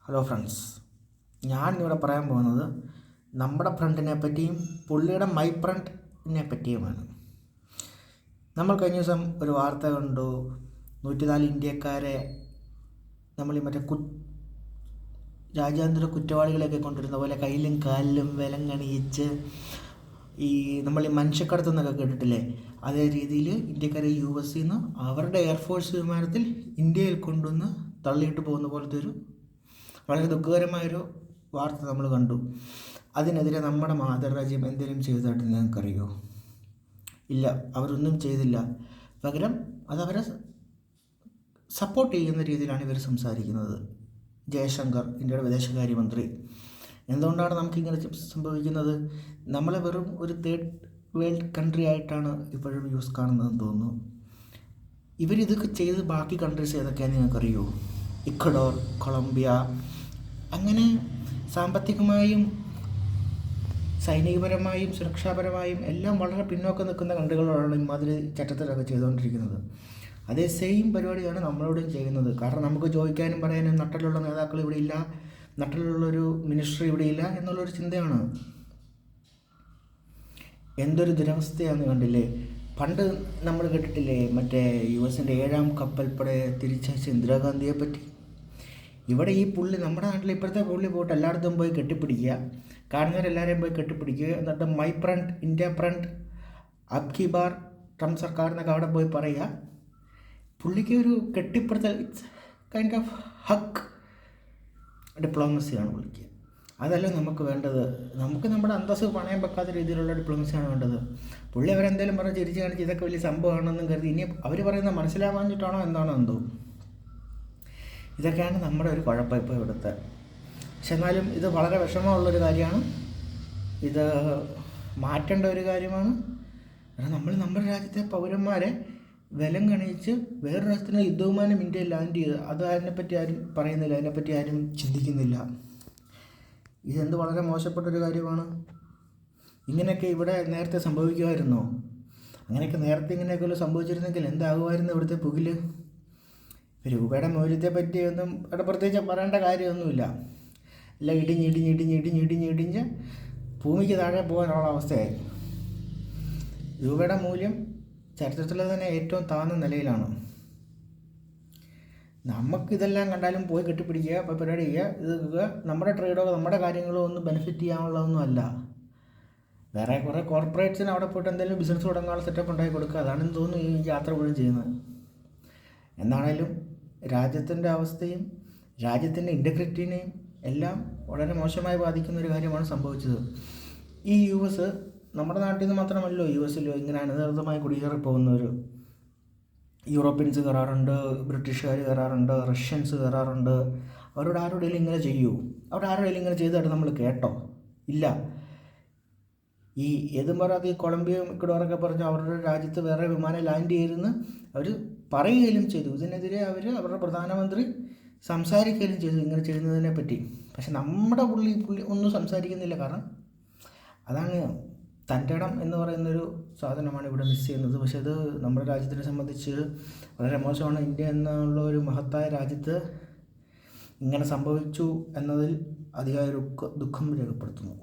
Hello friends, ഞാനിവിടെ പറയാൻ പോകുന്നത് നമ്മുടെ ഫ്രണ്ടിനെ പറ്റിയും പുള്ളിയുടെ മൈ ഫ്രണ്ടിനെ പറ്റിയുമാണ്. നമ്മൾ കഴിഞ്ഞ ദിവസം ഒരു വാർത്ത കണ്ടു. 104 ഇന്ത്യക്കാരെ നമ്മൾ ഈ മറ്റേ രാജ്യാന്തര കുറ്റവാളികളെയൊക്കെ കൊണ്ടുവരുന്ന പോലെ കയ്യിലും കാലിലും വിലങ്ങണിയിച്ച് നമ്മൾ ഈ മനുഷ്യക്കടത്ത് എന്നൊക്കെ കേട്ടിട്ടില്ലേ, അതേ രീതിയിൽ ഇന്ത്യക്കാരെ US നിന്ന് അവരുടെ എയർഫോഴ്സ് വിമാനത്തിൽ ഇന്ത്യയിൽ കൊണ്ടുവന്ന് തള്ളിയിട്ട് പോകുന്ന പോലത്തെ ഒരു വളരെ ദുഃഖകരമായൊരു വാർത്ത നമ്മൾ കണ്ടു. അതിനെതിരെ നമ്മുടെ മാതൃരാജ്യം എന്തെങ്കിലും ചെയ്തതായിട്ട് നിങ്ങൾക്കറിയോ? ഇല്ല, അവരൊന്നും ചെയ്തില്ല. പകരം അതവരെ സപ്പോർട്ട് ചെയ്യുന്ന രീതിയിലാണ് ഇവർ സംസാരിക്കുന്നത്. ജയശങ്കർ, ഇന്ത്യയുടെ വിദേശകാര്യമന്ത്രി. എന്തുകൊണ്ടാണ് നമുക്കിങ്ങനെ സംഭവിക്കുന്നത്? നമ്മളെ വെറും ഒരു തേർഡ് വേൾഡ് കൺട്രി ആയിട്ടാണ് ഇപ്പോഴും യൂസ് കാണുന്നതെന്ന് തോന്നുന്നു. ഇവരിതൊക്കെ ചെയ്ത് ബാക്കി കൺട്രീസ് ഏതൊക്കെയാണെന്ന് നിങ്ങൾക്കറിയോ? ഇക്വഡോർ, കൊളംബിയ, അങ്ങനെ സാമ്പത്തികമായും സൈനികപരമായും സുരക്ഷാപരമായും എല്ലാം വളരെ പിന്നോക്കം നിൽക്കുന്ന കൺട്രികളോടാണ് ഇമാതിരി ചട്ടത്തിലൊക്കെ ചെയ്തുകൊണ്ടിരിക്കുന്നത്. അതേ സെയിം പരിപാടിയാണ് നമ്മളോടും ചെയ്യുന്നത്. കാരണം നമുക്ക് ചോദിക്കാനും പറയാനും നട്ടിലുള്ള നേതാക്കൾ ഇവിടെ ഇല്ല, നട്ടിലുള്ളൊരു മിനിസ്റ്റർ ഇവിടെ ഇല്ല എന്നുള്ളൊരു ചിന്തയാണ്. എന്തൊരു ദുരവസ്ഥയാണെന്ന് കണ്ടില്ലേ? പണ്ട് നമ്മൾ കേട്ടിട്ടില്ലേ മറ്റേ US-ൻ്റെ 7ാം കപ്പൽപ്പട തിരിച്ചയച്ച ഇന്ദിരാഗാന്ധിയെ പറ്റി? ഇവിടെ ഈ പുള്ളി നമ്മുടെ നാട്ടിൽ ഇപ്പോഴത്തെ പുള്ളി പോയിട്ട് എല്ലായിടത്തും പോയി കെട്ടിപ്പിടിക്കുക, കാണുന്നവരെല്ലാവരെയും പോയി കെട്ടിപ്പിടിക്കുക, എന്നിട്ട് my friend, India front, Ab Ki bar Trump സർക്കാർ എന്നൊക്കെ അവിടെ പോയി പറയുക. പുള്ളിക്ക് ഒരു കെട്ടിപ്പിടുത്തൽ, ഇറ്റ്സ് കൈൻഡ് ഓഫ് ഹക്ക് ഡിപ്ലോമസിയാണ് പുള്ളിക്ക്. അതല്ല നമുക്ക് വേണ്ടത്. നമുക്ക് നമ്മുടെ അന്തസ്സ് പണയം വെക്കാത്ത രീതിയിലുള്ള ഡിപ്ലോമസിയാണ് വേണ്ടത്. പുള്ളി അവരെന്തെങ്കിലും പറഞ്ഞ് ചിരിച്ച് കാണിച്ച് ഇതൊക്കെ വലിയ സംഭവമാണെന്നും കരുതി ഇനി അവർ പറയുന്നത് മനസ്സിലാവാഞ്ഞിട്ടാണോ എന്താണോ എന്തോ. ഇതൊക്കെയാണ് നമ്മുടെ ഒരു കുഴപ്പം ഇപ്പോൾ ഇവിടുത്തെ. പക്ഷെ എന്നാലും ഇത് വളരെ വിഷമമുള്ളൊരു കാര്യമാണ്. ഇത് മാറ്റേണ്ട ഒരു കാര്യമാണ്. കാരണം നമ്മൾ നമ്മുടെ രാജ്യത്തെ പൗരന്മാരെ വിലം കണിയിച്ച് വേറൊരു രാജ്യത്തിന് യുദ്ധവിമാനം ഇന്ത്യയിൽ ലാൻഡ് ചെയ്ത് അതിനെപ്പറ്റി ആരും പറയുന്നില്ല, അതിനെപ്പറ്റി ആരും ചിന്തിക്കുന്നില്ല. ഇതെന്ത് വളരെ മോശപ്പെട്ടൊരു കാര്യമാണ്. ഇങ്ങനെയൊക്കെ ഇവിടെ നേരത്തെ സംഭവിക്കുമായിരുന്നോ? അങ്ങനെയൊക്കെ നേരത്തെ ഇങ്ങനെയൊക്കെ സംഭവിച്ചിരുന്നെങ്കിൽ എന്താകുമായിരുന്നു ഇവിടുത്തെ പുകില്? രൂപയുടെ മൂല്യത്തെ പറ്റിയൊന്നും ഇവിടെ പ്രത്യേകിച്ച് പറയേണ്ട കാര്യമൊന്നുമില്ല. എല്ലാം ഇടിഞ്ഞ് ഭൂമിക്ക് താഴെ പോകാനുള്ള അവസ്ഥയായി. രൂപയുടെ മൂല്യം ചരിത്രത്തിലെ തന്നെ ഏറ്റവും താഴ്ന്ന നിലയിലാണ്. നമുക്കിതെല്ലാം കണ്ടാലും പോയി കെട്ടിപ്പിടിക്കുക, ഇപ്പോൾ പരിപാടി ചെയ്യുക, ഇത് നമ്മുടെ ട്രേഡോ നമ്മുടെ കാര്യങ്ങളോ ഒന്നും ബെനിഫിറ്റ് ചെയ്യാനുള്ളതൊന്നും അല്ല. വേറെ കുറേ കോർപ്പറേറ്റ്സിന് അവിടെ പോയിട്ട് എന്തെങ്കിലും ബിസിനസ് തുടങ്ങാനുള്ള സെറ്റപ്പ് ഉണ്ടാക്കി കൊടുക്കുക, അതാണെന്ന് തോന്നുന്നു ഈ യാത്ര മുഴുവൻ ചെയ്യുന്നത്. എന്നാണേലും രാജ്യത്തിൻ്റെ അവസ്ഥയും രാജ്യത്തിൻ്റെ ഇൻറ്റഗ്രിറ്റിനെയും എല്ലാം വളരെ മോശമായി ബാധിക്കുന്ന ഒരു കാര്യമാണ് സംഭവിച്ചത്. ഈ US നമ്മുടെ നാട്ടിൽ നിന്ന് മാത്രമല്ലോ US-ലോ ഇങ്ങനെ അനധികൃതമായി കുടിയേറി പോകുന്നവർ. യൂറോപ്യൻസ് കയറാറുണ്ട്, ബ്രിട്ടീഷുകാർ കയറാറുണ്ട്, റഷ്യൻസ് കയറാറുണ്ട്. അവരോട് ആരോടെങ്കിലും ഇങ്ങനെ ചെയ്യൂ? അവിടെ ആരോടെങ്കിലും ഇങ്ങനെ ചെയ്തതായിട്ട് നമ്മൾ കേട്ടോ? ഇല്ല. ഈ ഏതും പറയാതെ ഈ കൊളംബിയയും ഇക്വഡോറൊക്കെ പറഞ്ഞ് അവരുടെ രാജ്യത്ത് വേറെ വിമാനം ലാൻഡ് ചെയ്തെന്ന് അവർ പറയുകയും ചെയ്തു. ഇതിനെതിരെ അവരുടെ പ്രധാനമന്ത്രി സംസാരിക്കുകയും ചെയ്തു ഇങ്ങനെ ചെയ്യുന്നതിനെ പറ്റി. പക്ഷെ നമ്മുടെ പുള്ളി ഒന്നും സംസാരിക്കുന്നില്ല. കാരണം അതാണ് തൻ്റെ ഇടം എന്ന് പറയുന്നൊരു സാധനമാണ് ഇവിടെ മിസ് ചെയ്യുന്നത്. പക്ഷെ അത് നമ്മുടെ രാജ്യത്തിനെ സംബന്ധിച്ച് വളരെ മോശമാണ്. ഇന്ത്യ എന്നുള്ള ഒരു മഹത്തായ രാജ്യത്ത് ഇങ്ങനെ സംഭവിച്ചു എന്നതിൽ അതിയായ ദുഃഖം രേഖപ്പെടുത്തുന്നു.